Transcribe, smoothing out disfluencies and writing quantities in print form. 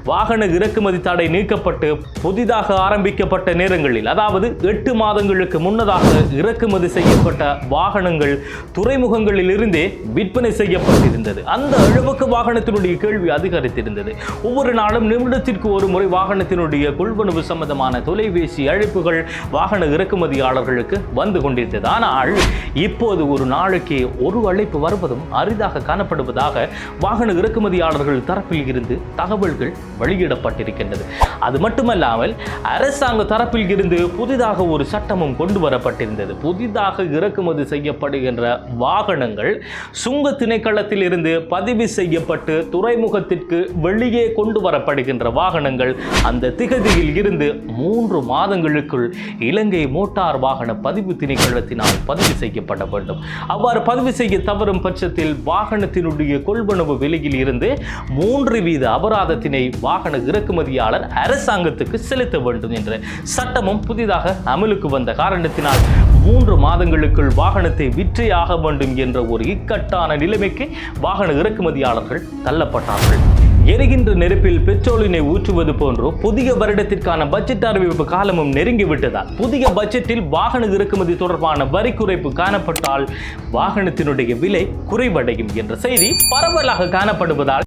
வாகன இறக்குமதி தடை நீக்கப்பட்டு புதிதாக ஆரம்பிக்கப்பட்ட நேரங்களில், அதாவது 8 மாதங்களுக்கு முன்னதாக இறக்குமதி செய்யப்பட்ட வாகனங்கள் துறைமுகங்களில் இருந்தே விற்பனை செய்யப்பட்டிருந்தது. அந்த அளவுக்கு வாகனத்தினுடைய கேள்வி அதிகரித்திருந்தது. ஒவ்வொரு நாளும் நிமிடத்திற்கு ஒரு முறை வாகனத்தினுடைய கொள்வனவு சம்பந்தமான தொலைபேசி அழைப்புகள் வாகன இறக்குமதியாளர்களுக்கு வந்து கொண்டிருந்தது. ஆனால் இப்போது ஒரு நாளைக்கு ஒரு அழைப்பு வருவதும் அரிதாக காணப்படுவதாக வாகன இறக்குமதியாளர்கள் தரப்பில் இருந்து தகவல்கள் வெளியிடப்பட்டிருக்கின்றது. அது மட்டுமல்லாமல் அரசாங்க தரப்பில் இருந்து புதிதாக ஒரு சட்டமும் கொண்டு வரப்பட்டிருந்தது. புதிதாக இறக்குமதி செய்யப்படுகின்ற வாகனங்கள் சுங்க திணைக்களத்தில் இருந்து பதிவு செய்யப்பட்டு துறைமுகத்திற்கு வெளியே கொண்டு வரப்படுகின்ற வாகனங்கள் அந்த திகதியில் இருந்து 3 மாதங்களுக்குள் இலங்கை மோட்டார் வாகன பதிவு திணைக்களத்தினால் பதிவு செய்யப்பட வேண்டும். அவ்வாறு பதிவு செய்ய தவறும் பட்சத்தில் வாகனத்தினுடைய கொள்வனவு விலையில் இருந்து 3% அபராதத்தினை வாகன இறக்குமதியாளர் அரசாங்கத்துக்கு செலுத்த வேண்டும் என்ற சட்டமும் புதிதாக அமலுக்கு வந்த காரணத்தினால் 3 மாதங்களுக்குள் வாகனத்தை விற்றே ஆக வேண்டும் என்ற ஒரு இக்கட்டான நிலைமைக்கு வாகன இறக்குமதியாளர்கள் தள்ளப்பட்டார்கள். எரிகின்ற நெருப்பில் பெட்ரோலினை ஊற்றுவது போன்று புதிய வருடத்திற்கான பட்ஜெட் அறிவிப்பு காலமும் நெருங்கிவிட்டதால் புதிய பட்ஜெட்டில் வாகன இறக்குமதி தொடர்பான வரி குறைப்பு காணப்பட்டால் வாகனத்தினுடைய விலை குறைவடையும் என்ற செய்தி பரவலாக காணப்படுவதால்